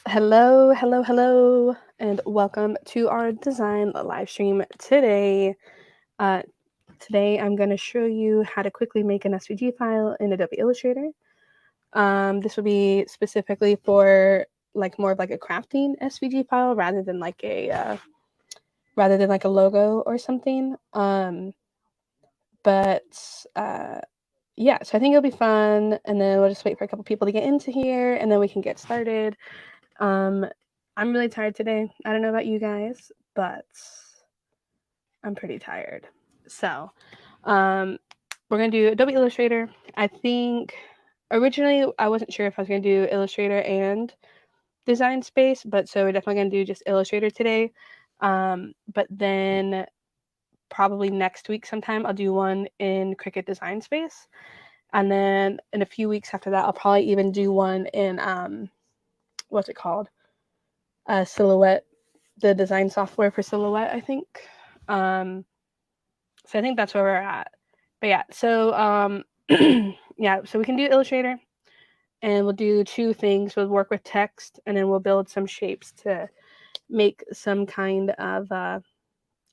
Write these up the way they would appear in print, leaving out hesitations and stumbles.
Hello, and welcome to our design live stream today. Uh, Today, I'm going to show you how to quickly make an SVG file in Adobe Illustrator. This will be specifically for like more of like a crafting SVG file rather than like a logo or something. But yeah, so I think it'll be fun, and then we'll just wait for a couple people to get into here, and then we can get started. Um, I'm really tired today. I don't know about you guys, but I'm pretty tired. So, um, we're gonna do Adobe Illustrator. I think originally I wasn't sure if I was gonna do Illustrator and Design Space, but so we're definitely gonna do just Illustrator today. But then probably next week sometime I'll do one in Cricut Design Space, and then in a few weeks after that I'll probably even do one in what's it called? Silhouette, the design software for Silhouette, I think. Um, so I think that's where we're at. But yeah, so yeah, so we can do Illustrator, and we'll do two things. We'll work with text, and then we'll build some shapes to make some kind of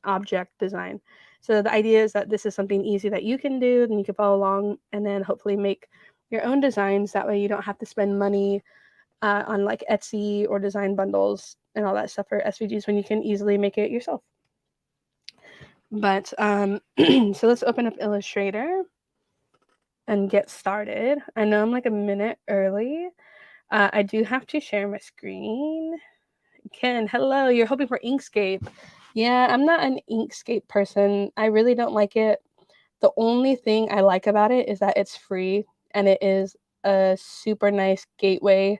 object design. So the idea is that this is something easy that you can do, then you can follow along, and then hopefully make your own designs. That way, you don't have to spend money on like Etsy or design bundles and all that stuff for SVGs when you can easily make it yourself. But so let's open up Illustrator and get started. I know I'm like a minute early. I do have to share my screen. Ken, hello. You're hoping for Inkscape. Yeah, I'm not an Inkscape person. I really don't like it. The only thing I like about it is that it's free, and it is a super nice gateway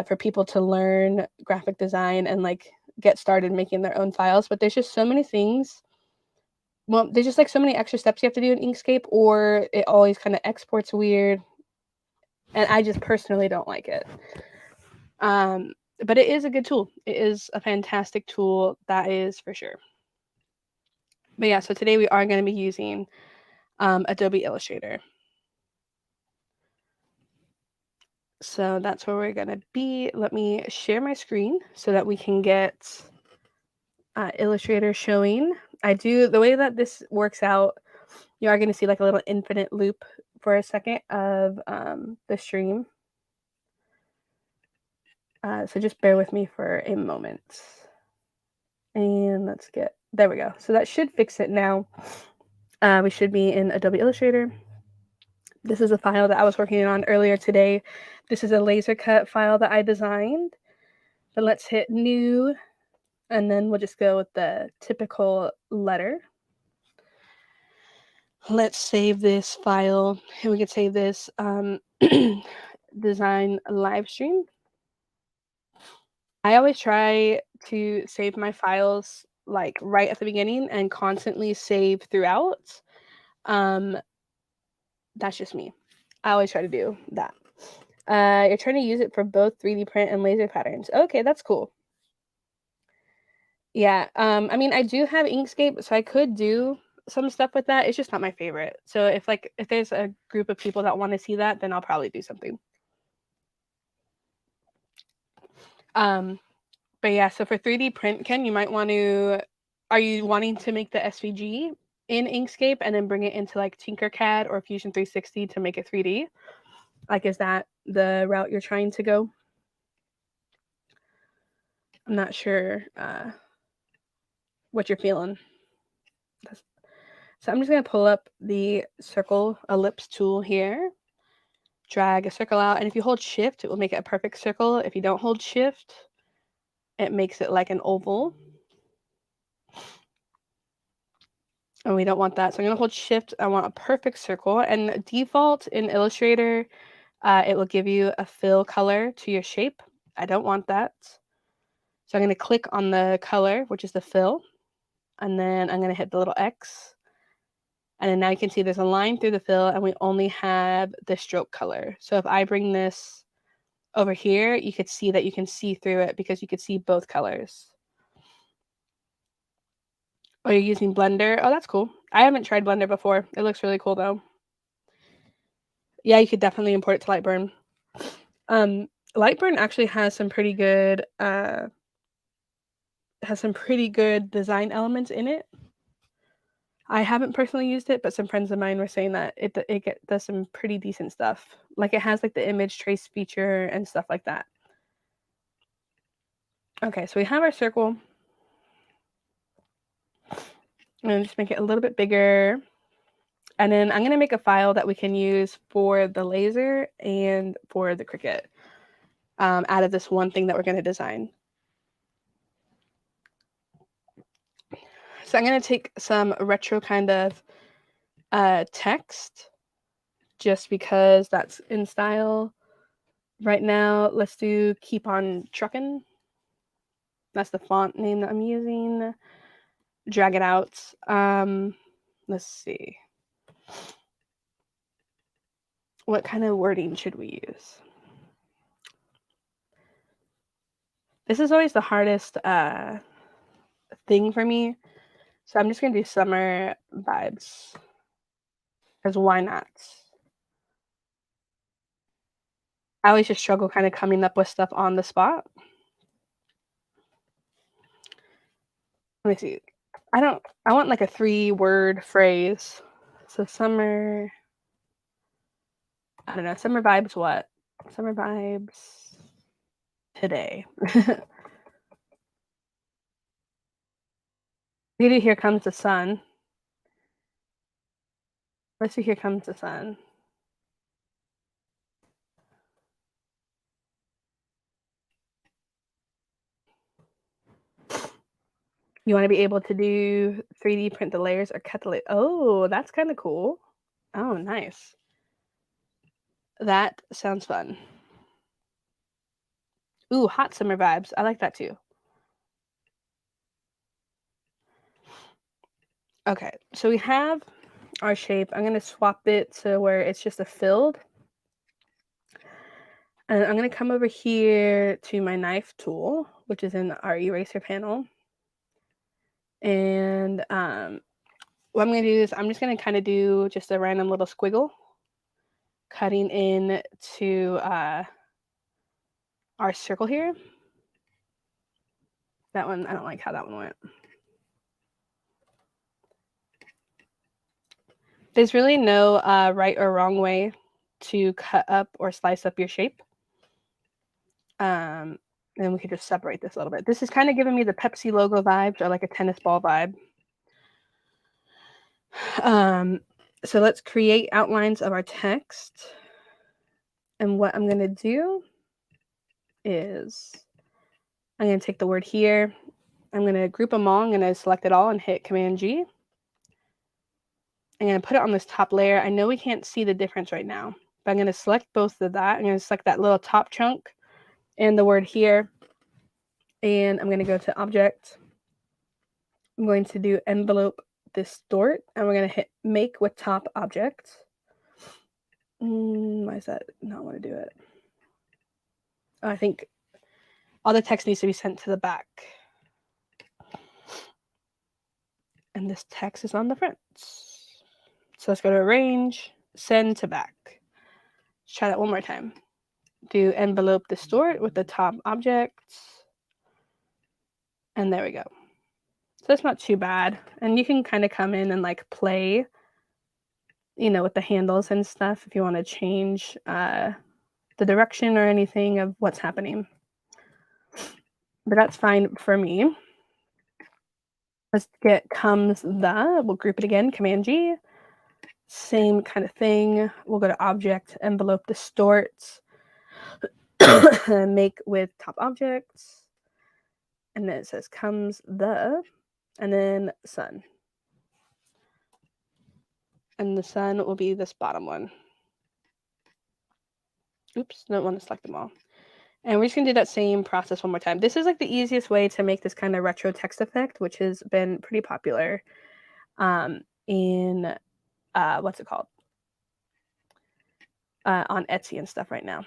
for people to learn graphic design and like get started making their own files. But there's just so many things. Well, there's just like so many extra steps you have to do in Inkscape, or it always kind of exports weird, and I just personally don't like it. Um, but it is a good tool. It is a fantastic tool, that is for sure. But yeah, so today we are going to be using Adobe Illustrator. So that's where we're going to be. Let me share my screen so that we can get Illustrator showing. The way that this works out, you are going to see like a little infinite loop for a second of the stream. So just bear with me for a moment. And there we go. So that should fix it now. We should be in Adobe Illustrator. This is a file that I was working on earlier today. This is a laser cut file that I designed. Then let's hit new, and then we'll just go with the typical letter. Let's save this file, and we can save this design live stream. I always try to save my files like right at the beginning and constantly save throughout. Um, that's just me. I always try to do that. You're trying to use it for both 3D print and laser patterns. Okay, that's cool. Yeah. I mean, I do have Inkscape, so I could do some stuff with that. It's just not my favorite. So if there's a group of people that want to see that, then I'll probably do something. Um, but yeah, so for 3D print, Ken, you might want to. Are you wanting to make the SVG in Inkscape and then bring it into like Tinkercad or Fusion 360 to make it 3D? Like, is that the route you're trying to go? I'm not sure what you're feeling. So I'm just going to pull up the circle ellipse tool here, drag a circle out, and if you hold shift, it will make it a perfect circle. If you don't hold shift, it makes it like an oval. And we don't want that. So I'm going to hold shift. I want a perfect circle. And default in Illustrator, it will give you a fill color to your shape. I don't want that. So I'm going to click on the color, which is the fill. And then I'm going to hit the little X. And then now you can see there's a line through the fill, and we only have the stroke color. So if I bring this over here, you could see that you can see through it because you could see both colors. Oh, you're using Blender? Oh, that's cool. I haven't tried Blender before. It looks really cool though. Yeah, you could definitely import it to Lightburn. Lightburn actually has some pretty good design elements in it. I haven't personally used it, but some friends of mine were saying that it does some pretty decent stuff. Like, it has like the image trace feature and stuff like that. Okay, so we have our circle. I'm gonna just make it a little bit bigger. And then I'm gonna make a file that we can use for the laser and for the Cricut out of this one thing that we're gonna design. So I'm gonna take some retro kind of text just because that's in style right now. Let's do Keep On Truckin'. That's the font name that I'm using. Drag it out. Let's see. What kind of wording should we use? This is always the hardest thing for me. So I'm just gonna do summer vibes. Because why not? I always just struggle kind of coming up with stuff on the spot. Let me see. I want like a 3-word phrase. So summer, I don't know, summer vibes what? Summer vibes today. We do Here Comes the Sun. Let's do Here Comes the Sun. You want to be able to do 3D print the layers or cut the layer. Oh, that's kind of cool. Oh, nice. That sounds fun. Ooh, hot summer vibes. I like that too. Okay, so we have our shape. I'm going to swap it to where it's just a filled. And I'm going to come over here to my knife tool, which is in our eraser panel. And what I'm going to do is I'm just going to kind of do just a random little squiggle, cutting in to our circle here. That one, I don't like how that one went. There's really no right or wrong way to cut up or slice up your shape. And we could just separate this a little bit. This is kind of giving me the Pepsi logo vibes or like a tennis ball vibe. So let's create outlines of our text. And what I'm going to do is I'm going to take the word here. I'm going to group them all. I'm going to select it all and hit Command G. I'm going to put it on this top layer. I know we can't see the difference right now, but I'm going to select both of that. I'm going to select that little top chunk and the word here. And I'm going to go to Object. I'm going to do Envelope Distort. And we're going to hit Make with Top Object. Why is that not want to do it? Oh, I think all the text needs to be sent to the back. And this text is on the front. So let's go to Arrange, Send to Back. Let's try that one more time. Do Envelope Distort with the top object. And there we go. So that's not too bad. And you can kind of come in and like play, you know, with the handles and stuff if you want to change the direction or anything of what's happening. But that's fine for me. Let's get comes the, we'll group it again, Command G. Same kind of thing. We'll go to Object, Envelope Distort, Make with top objects. And then it says comes the, and then sun. And the sun will be this bottom one. Oops, don't want to select them all. And we're just going to do that same process one more time. This is like the easiest way to make this kind of retro text effect, which has been pretty popular in, what's it called? On Etsy and stuff right now.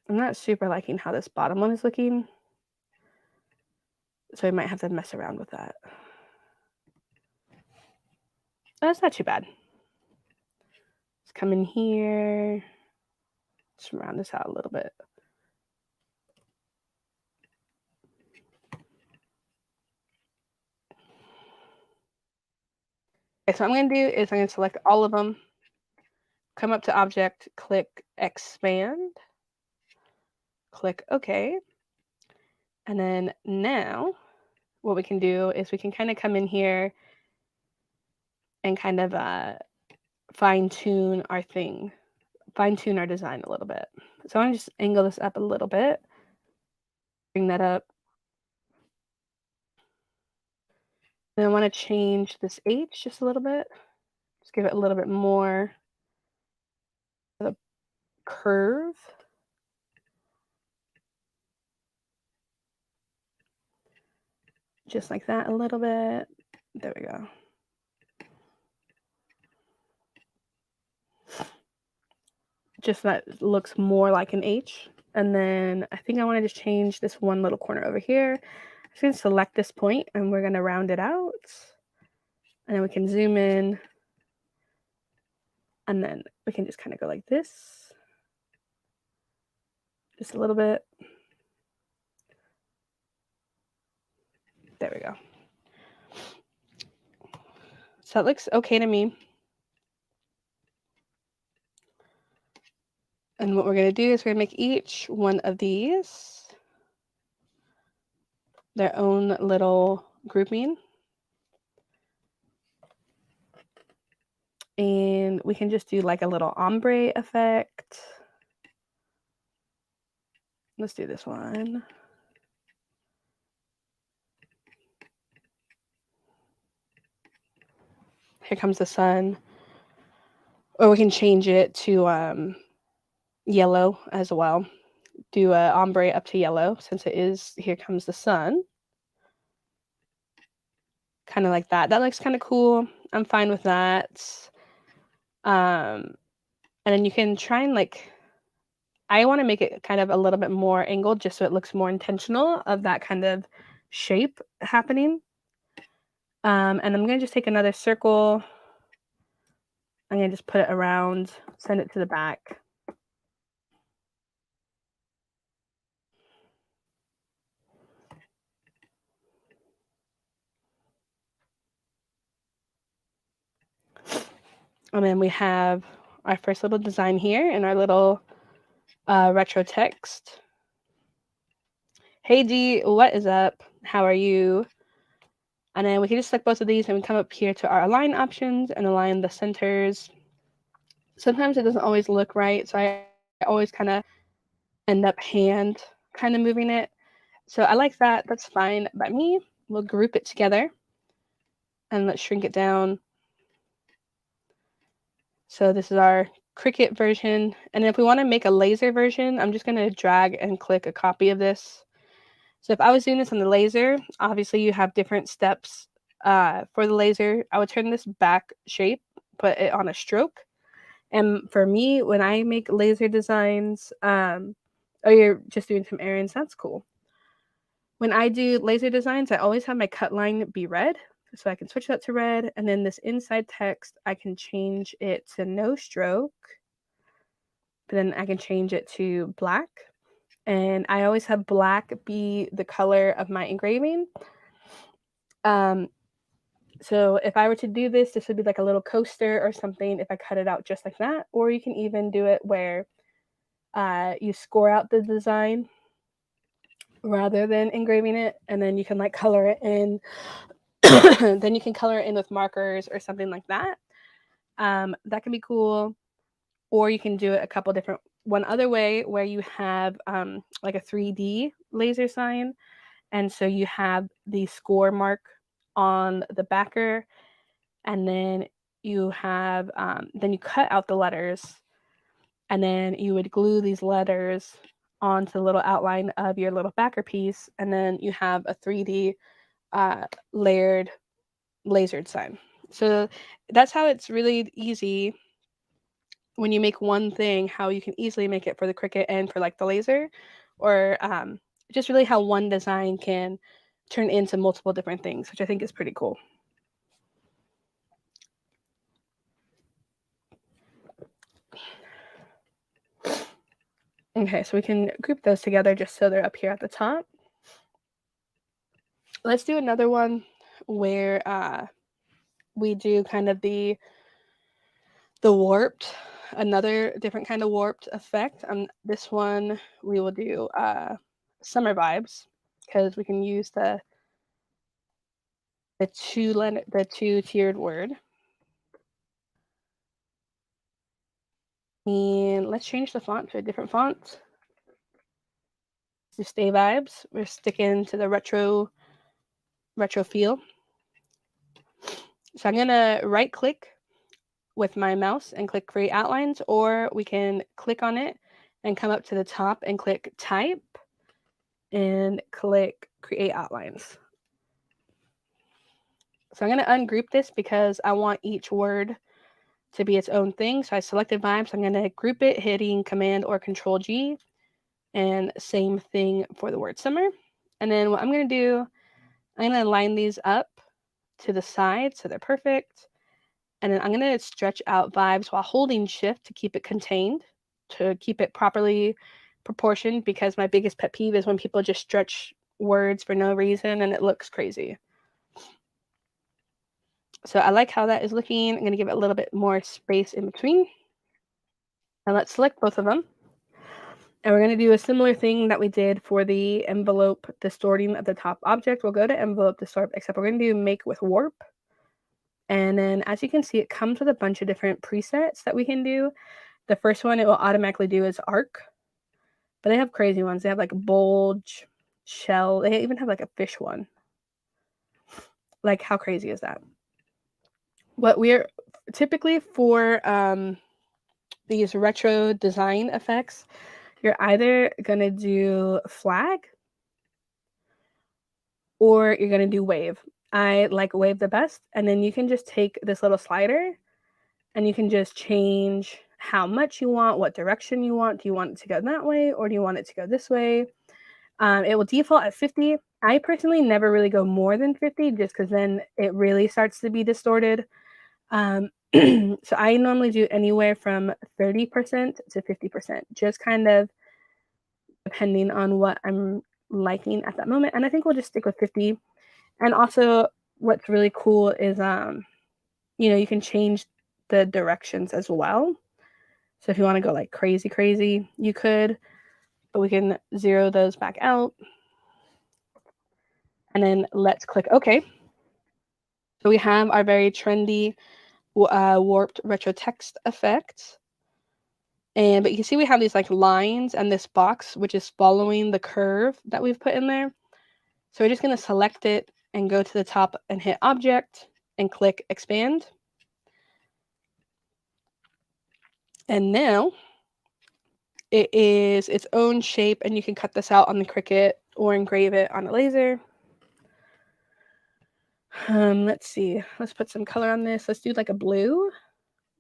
I'm not super liking how this bottom one is looking. So I might have to mess around with that. That's not too bad. Let's come in here. Just round this out a little bit. Okay, so what I'm going to do is I'm going to select all of them, come up to Object, click Expand, click OK. And then now what we can do is we can kind of come in here and kind of fine-tune our thing, fine-tune our design a little bit. So I'm going to just angle this up a little bit, bring that up. And I want to change this H just a little bit. Just give it a little bit more of a curve. Just like that a little bit. There we go. Just so that looks more like an H. And then I think I want to just change this one little corner over here. I'm just going to select this point and we're going to round it out. And then we can zoom in. And then we can just kind of go like this. Just a little bit. There we go. So it looks okay to me. And what we're going to do is we're going to make each one of these their own little grouping. And we can just do like a little ombre effect. Let's do this one. Here comes the sun. Or we can change it to yellow as well. Do a ombre up to yellow since it is here comes the sun. Kind of like that. That looks kind of cool. I'm fine with that. And then you can try and like, I want to make it kind of a little bit more angled just so it looks more intentional of that kind of shape happening. And I'm going to just take another circle. I'm going to just put it around, send it to the back. And then we have our first little design here in our little retro text. Hey G, what is up? How are you? And then we can just select both of these and we come up here to our align options and align the centers. Sometimes it doesn't always look right, so I always kind of end up hand kind of moving it. So I like that. That's fine by me. We'll group it together and let's shrink it down. So this is our Cricut version. And if we want to make a laser version, I'm just going to drag and click a copy of this. So if I was doing this on the laser, obviously you have different steps for the laser. I would turn this back shape, put it on a stroke. And for me, when I make laser designs, or you're just doing some errands, that's cool. When I do laser designs, I always have my cut line be red. So I can switch that to red. And then this inside text, I can change it to no stroke. But then I can change it to black. And I always have black be the color of my engraving. So if I were to do this, this would be like a little coaster or something if I cut it out just like that. Or you can even do it where you score out the design rather than engraving it. And then you can like color it in. Then you can color it in with markers or something like that. That can be cool. Or you can do it a couple different, one other way where you have like a 3D laser sign. And so you have the score mark on the backer. And then you have, then you cut out the letters. And then you would glue these letters onto the little outline of your little backer piece. And then you have a 3D layered lasered sign. So that's how it's really easy when you make one thing, how you can easily make it for the Cricut and for like the laser, or just really how one design can turn into multiple different things, which I think is pretty cool. Okay, so we can group those together just so they're up here at the top. Let's do another one where we do kind of the warped, another different kind of warped effect. This one we will do summer vibes, because we can use the two tiered word. And let's change the font to a different font. To stay vibes, we're sticking to the retro feel. So I'm gonna right click with my mouse and click create outlines, or we can click on it and come up to the top and click type and click create outlines. So I'm going to ungroup this because I want each word to be its own thing. So I selected vibes. I'm going to group it hitting Command or Control G, and same thing for the word summer. And then what I'm going to do, I'm going to line these up to the side so they're perfect. And then I'm going to stretch out vibes while holding shift to keep it contained, to keep it properly proportioned, because my biggest pet peeve is when people just stretch words for no reason and it looks crazy. So I like how that is looking. I'm going to give it a little bit more space in between. And let's select both of them. And we're going to do a similar thing that we did for the envelope distorting of the top object. We'll go to envelope distort, except we're going to do make with warp. And then as you can see, it comes with a bunch of different presets that we can do. The first one it will automatically do is arc. But they have crazy ones. They have like bulge, shell. They even have like a fish one. Like, how crazy is that? What we're typically for these retro design effects, you're either going to do flag or you're going to do wave. I like wave the best. And then you can just take this little slider and you can just change how much you want, what direction you want. Do you want it to go that way or do you want it to go this way? It will default at 50. I personally never really go more than 50 just because then it really starts to be distorted. So I normally do anywhere from 30% to 50%, just kind of depending on what I'm liking at that moment. And I think we'll just stick with 50. And also what's really cool is, you can change the directions as well. So if you want to go like crazy, you could, but we can zero those back out. And then let's click OK. So we have our very trendy warped retro text effect. But you can see we have these like lines and this box, which is following the curve that we've put in there. So we're just going to select it and go to the top and hit object and click expand. And now it is its own shape, and you can cut this out on the Cricut or engrave it on a laser. Let's see. Let's put some color on this. Let's do like a blue.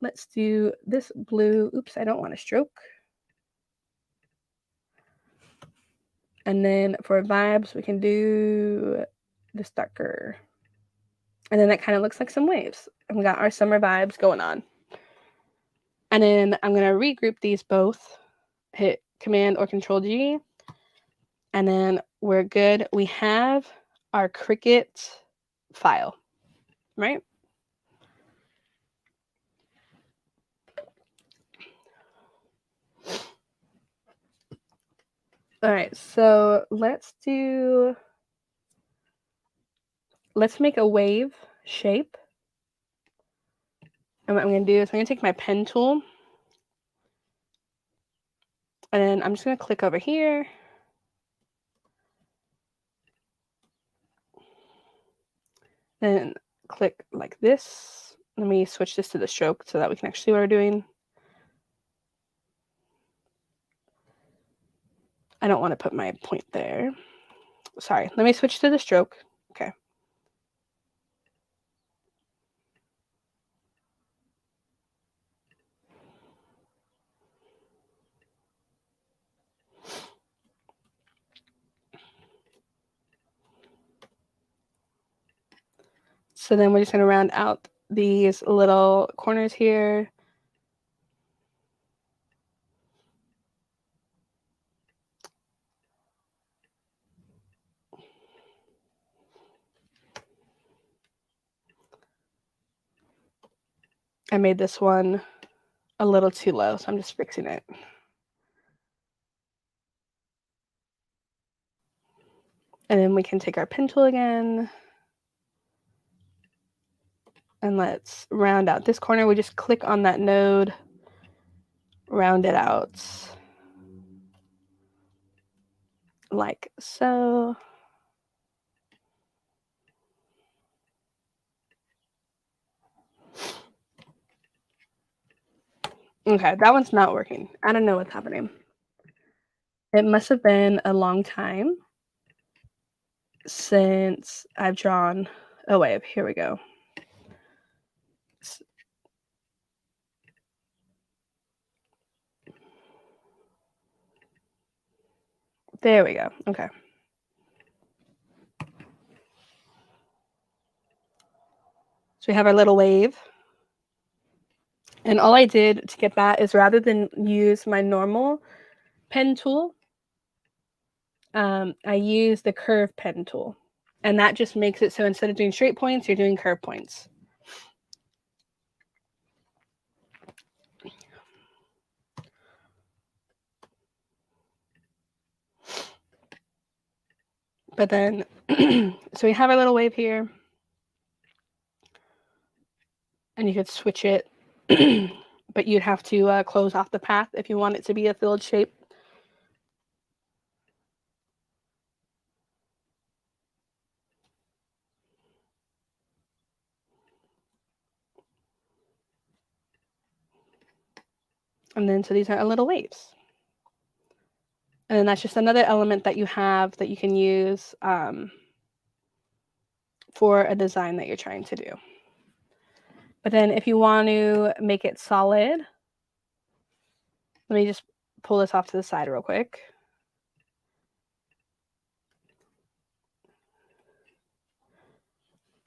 Let's do this blue. Oops, I don't want a stroke. And then for vibes, we can do this darker. And then that kind of looks like some waves. And we got our summer vibes going on. And then I'm going to regroup these both. Hit Command or Control G. And then we're good. We have our Cricut file, right? All right, so let's make a wave shape. And what I'm going to do is I'm going to take my pen tool. And then I'm just going to click over here. Then click like this. Let me switch this to the stroke so that we can actually see what we're doing. I don't want to put my point there. Sorry, let me switch to the stroke. Okay. So then we're just going to round out these little corners here. I made this one a little too low, so I'm just fixing it. And then we can take our pen tool again. And let's round out this corner. We just click on that node, round it out like so. Okay, that one's not working. I don't know what's happening. It must have been a long time since I've drawn a wave. Here we go. There we go. Okay. So we have our little wave. And all I did to get that is rather than use my normal pen tool, I use the curve pen tool. And that just makes it so instead of doing straight points, you're doing curve points. But then, so we have our little wave here. And you could switch it, but you'd have to close off the path if you want it to be a filled shape. And then, so these are our little waves. And then that's just another element that you have that you can use for a design that you're trying to do. But then if you want to make it solid, let me just pull this off to the side real quick.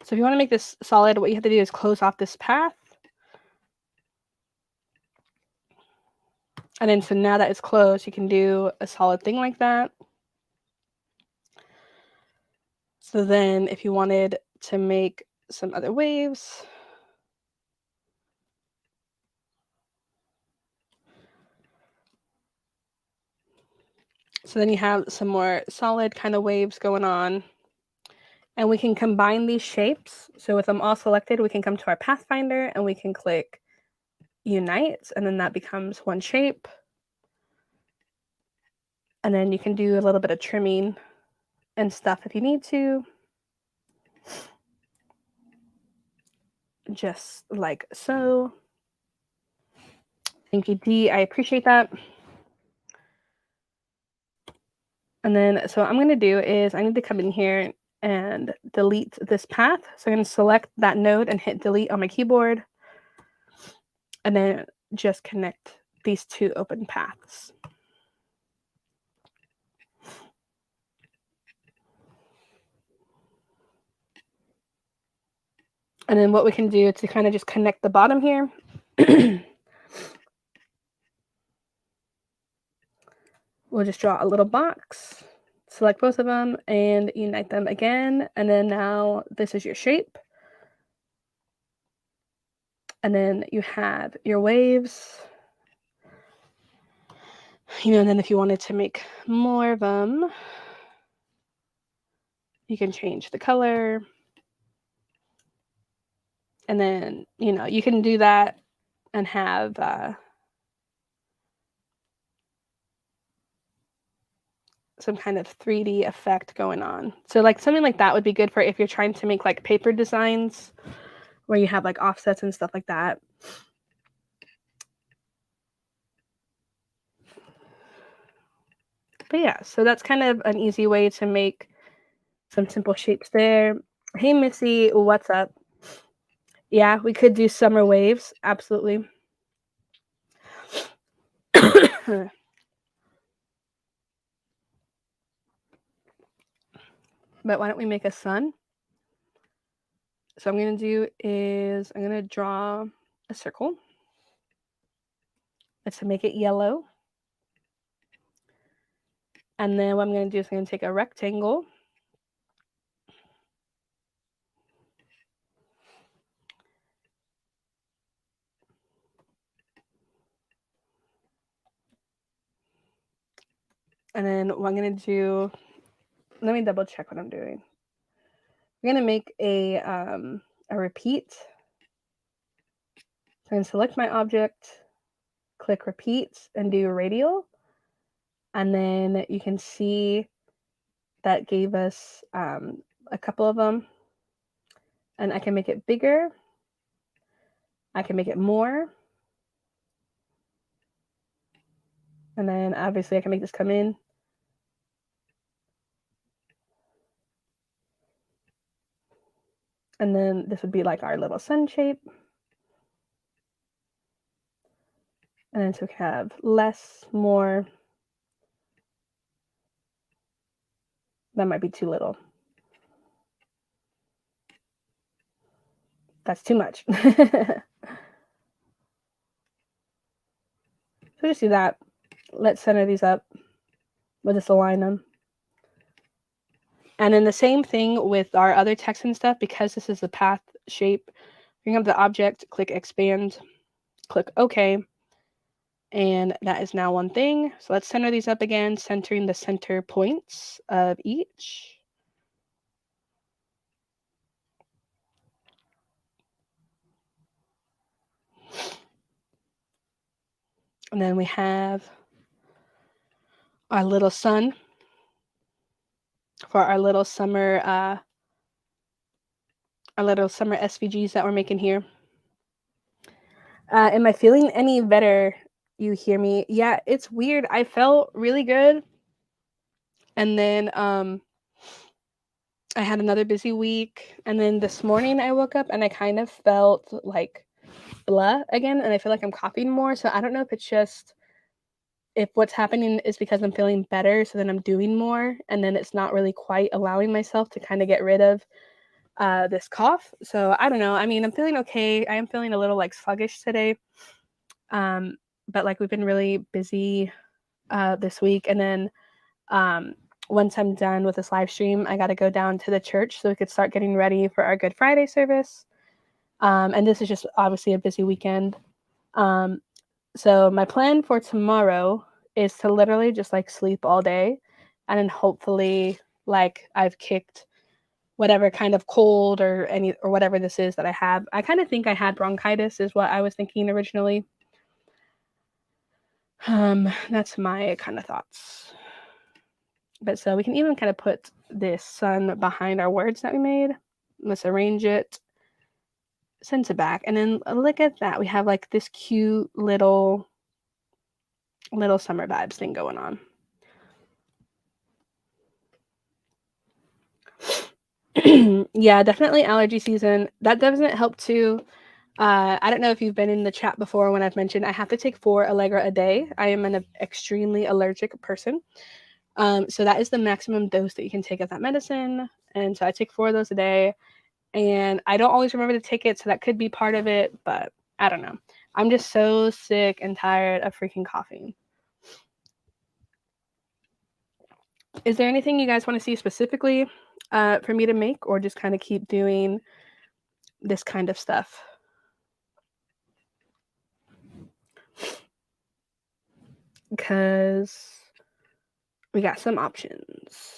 So if you want to make this solid, what you have to do is close off this path. And then so now that it's closed, you can do a solid thing like that. So then if you wanted to make some other waves, so then you have some more solid kind of waves going on. And we can combine these shapes. So with them all selected, we can come to our Pathfinder and we can click Unite, and then that becomes one shape. And then you can do a little bit of trimming and stuff if you need to. Just like so. Thank you, Dee. I appreciate that. And then, so what I'm going to do is I need to come in here and delete this path. So I'm going to select that node and hit delete on my keyboard. And then just connect these two open paths. And then what we can do to kind of just connect the bottom here. We'll just draw a little box, select both of them, and unite them again. And then now this is your shape. And then you have your waves. And then if you wanted to make more of them, you can change the color. And then, you can do that and have some kind of 3D effect going on. So like something like that would be good for if you're trying to make like paper designs where you have like offsets and stuff like that. But yeah, so that's kind of an easy way to make some simple shapes there. Hey, Missy, what's up? Yeah, we could do summer waves. Absolutely. But why don't we make a sun? So what I'm going to do is I'm going to draw a circle. Let's make it yellow. And then what I'm going to do is I'm going to take a rectangle. And then what I'm going to do, let me double check what I'm doing. We're going to make a repeat. So I'm going to select my object, click repeat, and do radial. And then you can see that gave us a couple of them. And I can make it bigger. I can make it more. And then obviously I can make this come in. And then this would be like our little sun shape. And then so we can have less, more. That might be too little. That's too much. So just do that. Let's center these up. We'll just align them. And then the same thing with our other text and stuff, because this is the path shape. Bring up the object, click expand, click OK. And that is now one thing. So let's center these up again, centering the center points of each. And then we have our little sun for our little summer SVGs that we're making here. Am I feeling any better? You hear me? Yeah, it's weird. I felt really good. And then I had another busy week. And then this morning I woke up and I kind of felt like blah again. And I feel like I'm coughing more. So I don't know if it's just if what's happening is because I'm feeling better, so then I'm doing more, and then it's not really quite allowing myself to kind of get rid of this cough. So I don't know. I mean, I'm feeling okay. I am feeling a little like sluggish today, but like we've been really busy this week, and then once I'm done with this live stream, I got to go down to the church so we could start getting ready for our Good Friday service. And this is just obviously a busy weekend. So my plan for tomorrow is to literally just like sleep all day, and then hopefully like I've kicked whatever kind of cold or whatever this is that I have. I kind of think I had bronchitis is what I was thinking originally. That's my kind of thoughts. But so we can even kind of put this sun behind our words that we made. Let's arrange it, send it back, and then look at that. We have like this cute little summer vibes thing going on. Yeah, definitely allergy season. That doesn't help too. I don't know if you've been in the chat before when I've mentioned I have to take 4 Allegra a day. I am an extremely allergic person. So that is the maximum dose that you can take of that medicine. And so I take 4 of those a day. And I don't always remember to take it, so that could be part of it, but I don't know. I'm just so sick and tired of freaking coughing. Is there anything you guys want to see specifically for me to make, or just kind of keep doing this kind of stuff? Because we got some options.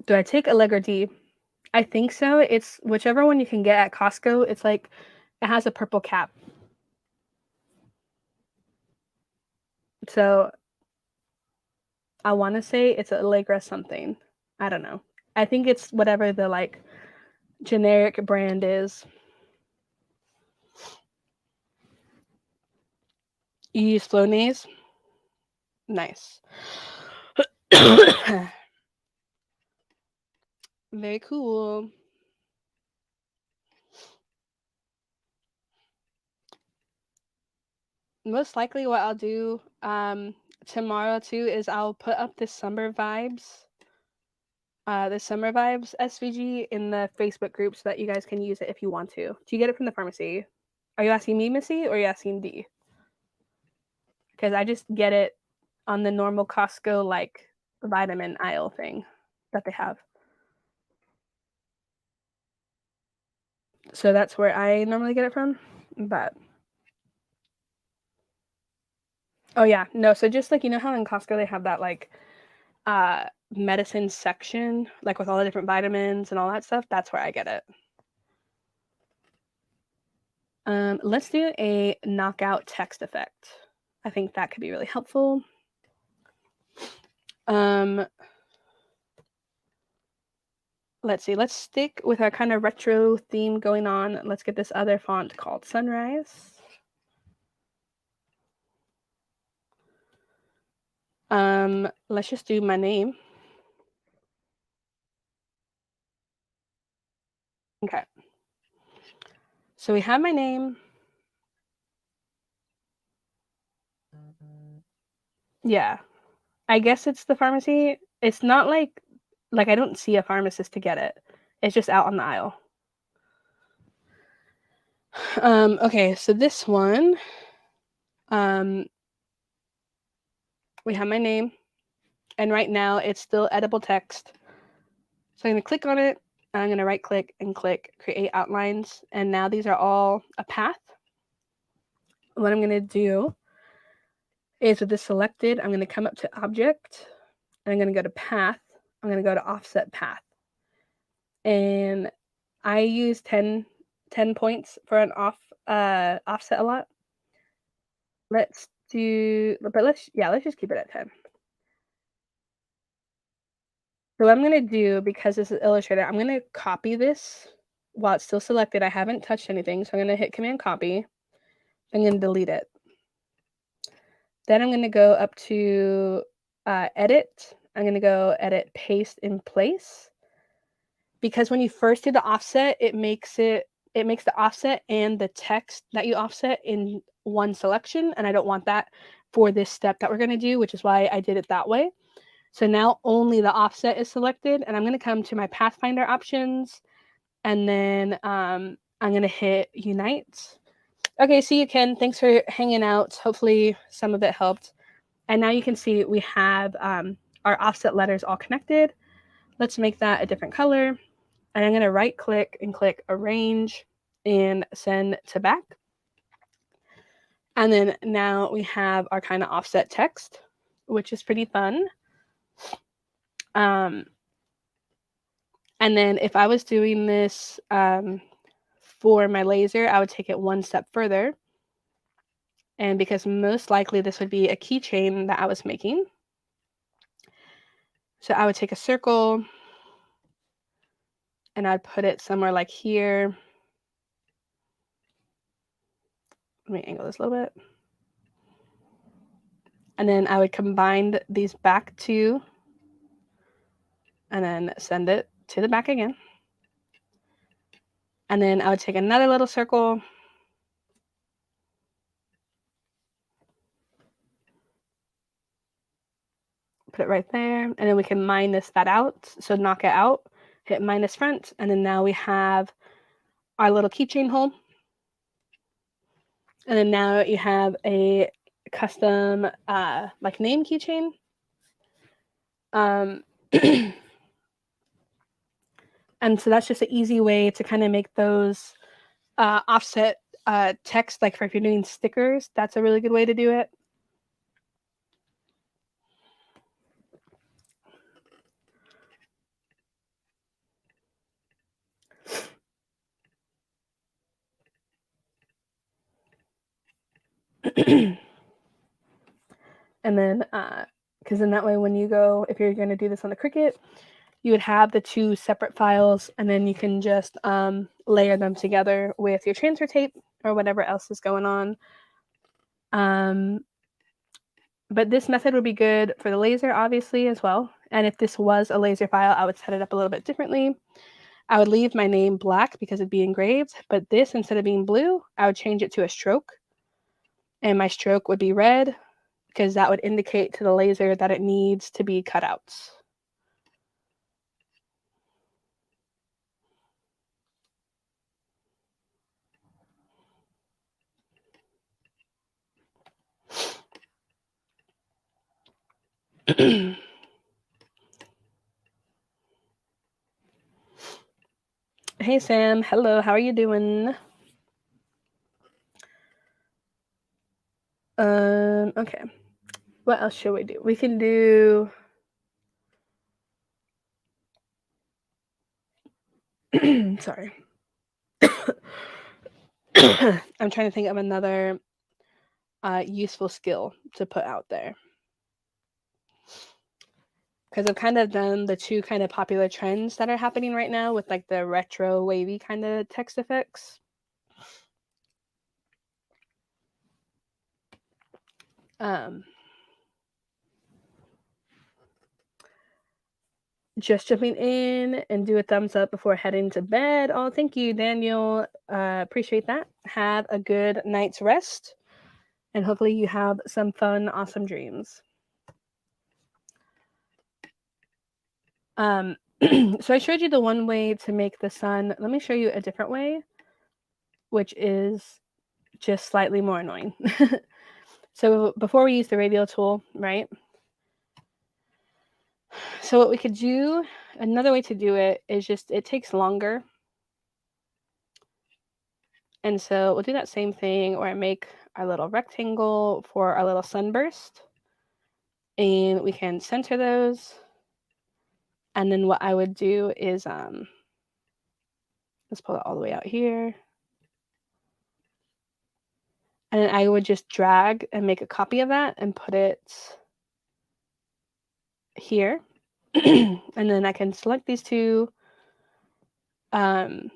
Do I take Allegra D? I think so. It's whichever one you can get at Costco. It's like it has a purple cap. So I want to say it's Allegra something. I don't know. I think it's whatever the like generic brand is. You use Flonase? Nice. Very cool. Most likely what I'll do tomorrow too is I'll put up this summer vibes SVG in the Facebook group so that you guys can use it if you want to. Do you get it from the pharmacy? Are you asking me, Missy, or are you asking D? Because I just get it on the normal Costco like vitamin aisle thing that they have. So that's where I normally get it from. But Oh yeah, no, so just like, you know how in Costco they have that like medicine section, like with all the different vitamins and all that stuff? That's where I get it. Let's do a knockout text effect. I think that could be really helpful. Let's see, let's stick with our kind of retro theme going on. Let's get this other font called Sunrise. Let's just do my name. Okay. So we have my name. Yeah. I guess it's the pharmacy. It's not like I don't see a pharmacist to get it. It's just out on the aisle. Okay, so this one, we have my name, and right now it's still edible text. So I'm gonna click on it, and I'm gonna right click and click create outlines, and now these are all a path. What I'm gonna do is with this selected, I'm gonna come up to object, and I'm gonna go to path. I'm gonna go to offset path. And I use 10 points for an offset a lot. Let's just keep it at 10. So what I'm gonna do, because this is Illustrator, I'm gonna copy this while it's still selected. I haven't touched anything, so I'm gonna hit Command Copy. I'm gonna delete it. Then I'm gonna go up to Edit. I'm gonna go Edit Paste in Place. Because when you first do the offset, it makes the offset and the text that you offset in one selection, and I don't want that for this step that we're gonna do, which is why I did it that way. So now only the offset is selected, and I'm gonna come to my Pathfinder options, and then I'm gonna hit Unite. Okay, see you, Ken. Thanks for hanging out. Hopefully some of it helped. And now you can see we have our offset letters all connected. Let's make that a different color. And I'm gonna right click and click Arrange and Send to Back. And then now we have our kind of offset text, which is pretty fun. And then if I was doing this for my laser, I would take it one step further. And because most likely this would be a keychain that I was making. So I would take a circle and I'd put it somewhere like here. Let me angle this a little bit. And then I would combine these back two and then send it to the back again. And then I would take another little circle, put it right there, and then we can minus that out. So knock it out, hit minus front, and then now we have our little keychain hole. And then now you have a custom like name keychain. And so that's just an easy way to kind of make those offset text, like for if you're doing stickers, that's a really good way to do it. And then because then that way when you go, if you're going to do this on the Cricut, you would have the two separate files, and then you can just layer them together with your transfer tape or whatever else is going on. But this method would be good for the laser, obviously, as well. And if this was a laser file, I would set it up a little bit differently. I would leave my name black because it'd be engraved, but this, instead of being blue, I would change it to a stroke. And my stroke would be red because that would indicate to the laser that it needs to be cut out. Hey, Sam. Hello. How are you doing? Okay. What else should we do? We can do sorry. I'm trying to think of another useful skill to put out there. Because I've kind of done the two kind of popular trends that are happening right now with like the retro wavy kind of text effects. Just jumping in and do a thumbs up before heading to bed. Oh, thank you, Daniel. Appreciate that. Have a good night's rest. And hopefully you have some fun, awesome dreams. So I showed you the one way to make the sun. Let me show you a different way, which is just slightly more annoying. So before we use the radial tool, right? So what we could do, another way to do it is just, it takes longer. And so we'll do that same thing where I make our little rectangle for our little sunburst. And we can center those. And then what I would do is, let's pull it all the way out here. And then I would just drag and make a copy of that and put it here. And then I can select these two. And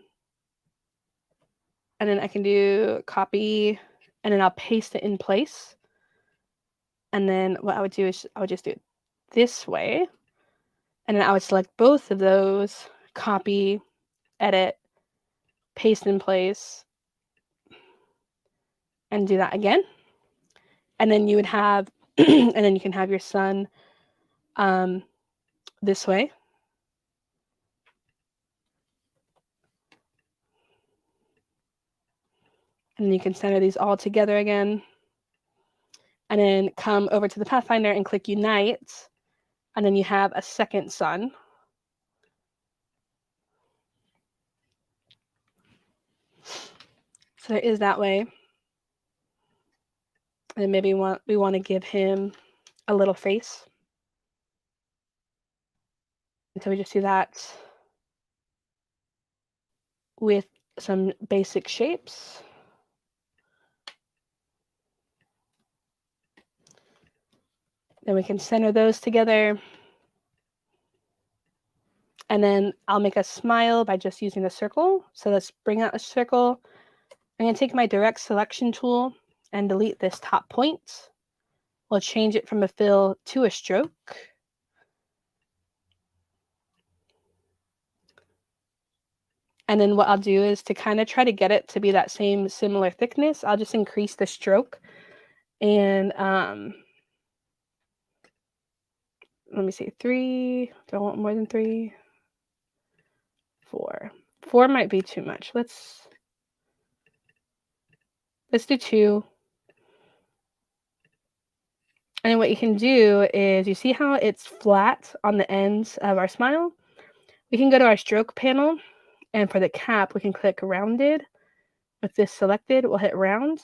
then I can do copy, and then I'll paste it in place. And then what I would do is I would just do it this way. And then I would select both of those, copy, edit, paste in place, and do that again. And then you would have, and then you can have your sun this way. And then you can center these all together again. And then come over to the Pathfinder and click Unite. And then you have a second sun. So there is that way. And maybe we want to give him a little face. And so we just do that with some basic shapes. Then we can center those together. And then I'll make a smile by just using a circle. So let's bring out a circle. I'm going to take my direct selection tool and delete this top point. We'll change it from a fill to a stroke. And then what I'll do is to kind of try to get it to be that same similar thickness, I'll just increase the stroke. And let me see, 3. Do I want more than 3? 4. 4 might be too much. Let's do 2. And then what you can do is, you see how it's flat on the ends of our smile? We can go to our stroke panel, and for the cap, we can click rounded. With this selected, we'll hit round.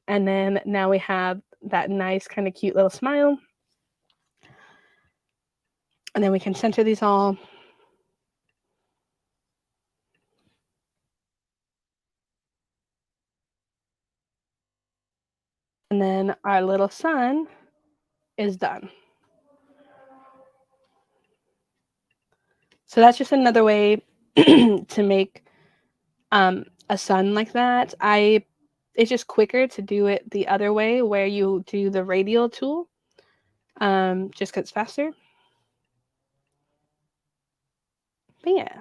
And then now we have that nice kind of cute little smile. And then we can center these all. And then our little sun is done. So that's just another way to make a sun like that. It's just quicker to do it the other way, where you do the radial tool, just because it's faster. But yeah.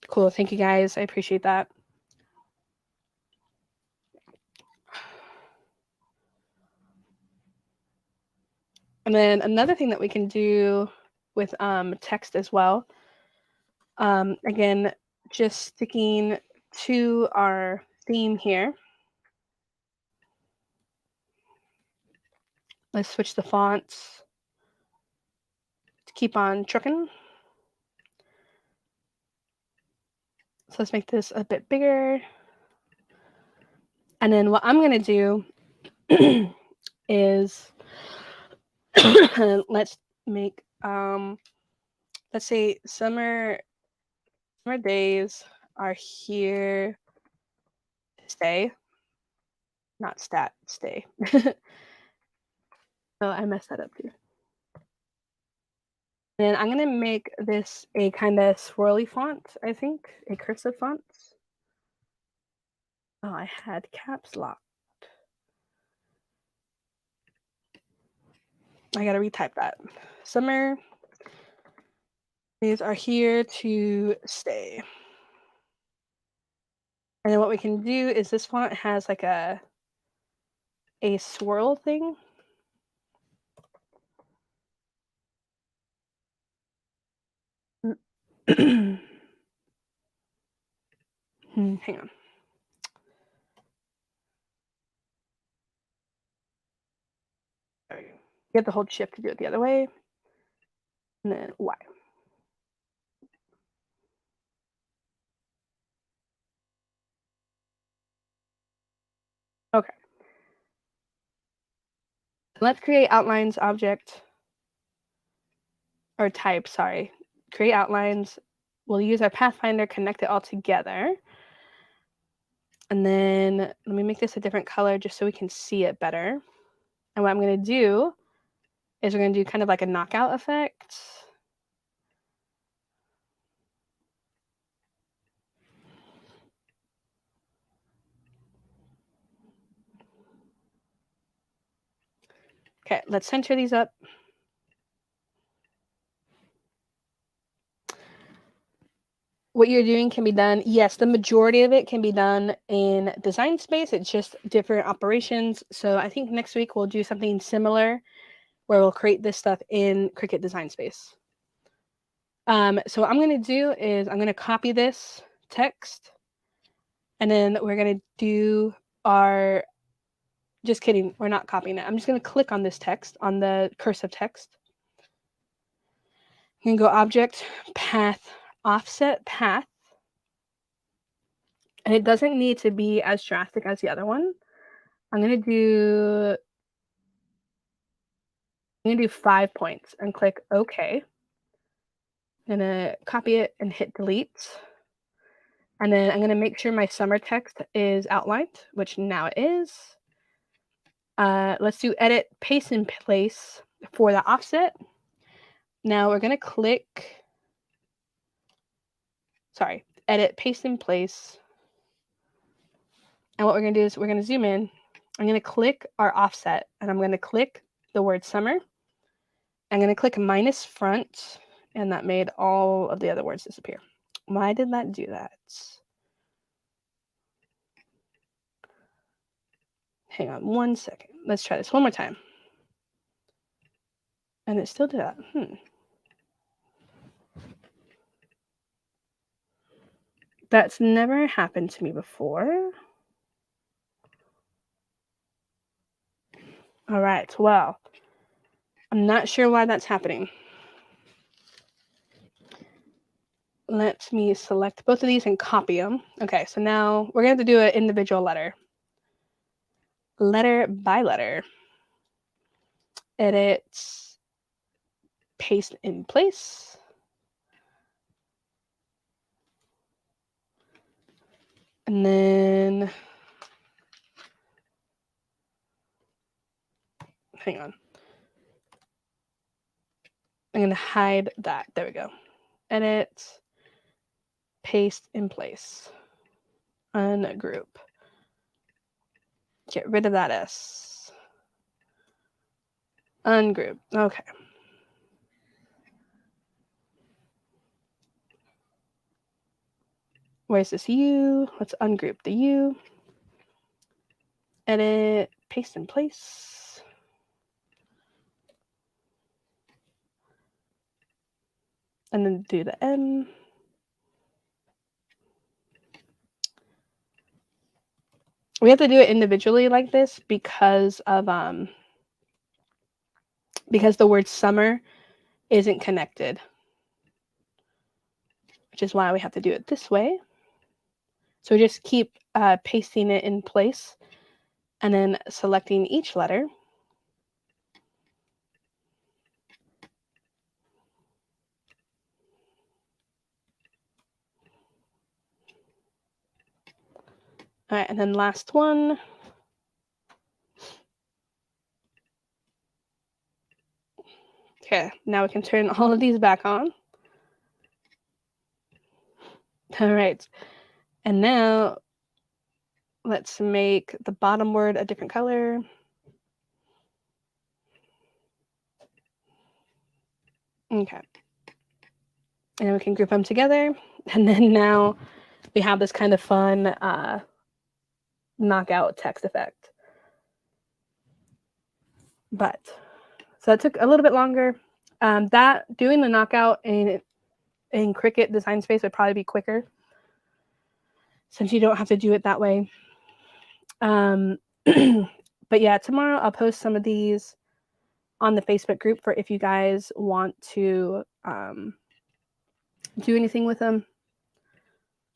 Cool. Thank you guys. I appreciate that. And then another thing that we can do with text as well, again, just sticking to our theme here. Let's switch the fonts to keep on trucking. So let's make this a bit bigger. And then what I'm going to do is let's make let's say summer days are here to stay, not stay. Oh, I messed that up too. And I'm gonna make this a kind of swirly font, I think, a cursive font. Oh, I had caps lock. I gotta retype that. Summer days are here to stay. And then what we can do is this font has like a swirl thing. Hang on. There we go. You have to hold shift to do it the other way. And then Y. Okay. Let's create outlines object or type, sorry. Create outlines. We'll use our Pathfinder, connect it all together. And then let me make this a different color just so we can see it better. And what I'm going to do is we're going to do kind of like a knockout effect. Okay, let's center these up. What you're doing can be done, yes, the majority of it can be done in Design Space. It's just different operations. So I think next week we'll do something similar where we'll create this stuff in Cricut Design Space. So what I'm going to do is I'm going to copy this text, and then we're going to do our, just kidding, we're not copying it. I'm just going to click on this text, on the cursive text. I'm going to go Object, Path, Offset Path. And it doesn't need to be as drastic as the other one. I'm going to do 5 points and click OK. I'm going to copy it and hit delete. And then I'm going to make sure my summer text is outlined, which now it is. Let's do edit, paste in place for the offset. Now we're going to click, edit, paste in place. And what we're going to do is we're going to zoom in. I'm going to click our offset, and I'm going to click the word summer. I'm going to click minus front, and that made all of the other words disappear. Why did that do that? Hang on 1 second. Let's try this one more time. And it still did that. That's never happened to me before. All right, well, I'm not sure why that's happening. Let me select both of these and copy them. Okay, so now we're going to have to do an individual letter. Letter by letter. Edit, paste in place. And then, hang on. I'm going to hide that. There we go. Edit, paste in place. Ungroup. Get rid of that S. Ungroup. Okay. Where's this U? Let's ungroup the U. Edit, paste in place. And then do the M. We have to do it individually like this because of because the word summer isn't connected, which is why we have to do it this way. So we just keep pasting it in place and then selecting each letter. All right, and then last one. Okay, now we can turn all of these back on. All right, and now let's make the bottom word a different color. Okay. And we can group them together. And then now we have this kind of fun knockout text effect. But so it took a little bit longer. That doing the knockout in Cricut Design Space would probably be quicker, since you don't have to do it that way. But yeah, tomorrow I'll post some of these on the Facebook group for if you guys want to do anything with them.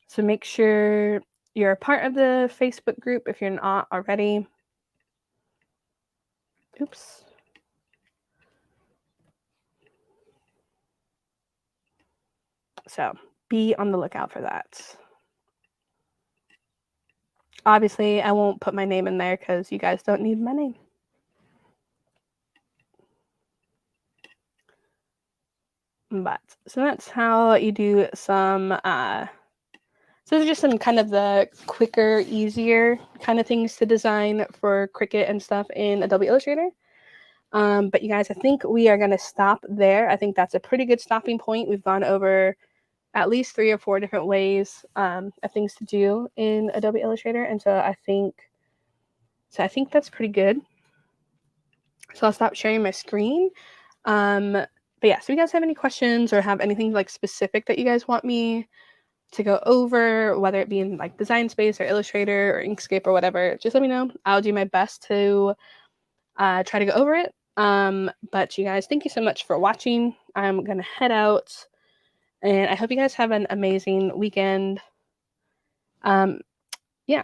So make sure you're a part of the Facebook group if you're not already. Oops. So be on the lookout for that. Obviously, I won't put my name in there because you guys don't need my name. But so that's how you do some so those are just some kind of the quicker, easier kind of things to design for Cricut and stuff in Adobe Illustrator. But you guys, I think we are going to stop there. I think that's a pretty good stopping point. We've gone over at least 3 or 4 different ways of things to do in Adobe Illustrator. And so I think that's pretty good. So I'll stop sharing my screen. But yeah, so if you guys have any questions or have anything like specific that you guys want me to go over, whether it be in like Design Space or Illustrator or Inkscape or whatever, just let me know. I'll do my best to try to go over it. But you guys, thank you so much for watching. I'm gonna head out, and I hope you guys have an amazing weekend. Yeah,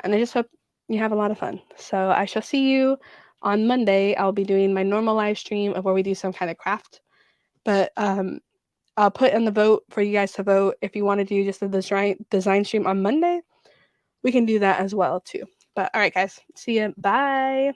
and I just hope you have a lot of fun. So I shall see you on Monday. I'll be doing my normal live stream of where we do some kind of craft. But I'll put in the vote for you guys to vote if you want to do just a design stream on Monday. We can do that as well too. But all right, guys, see you. Bye.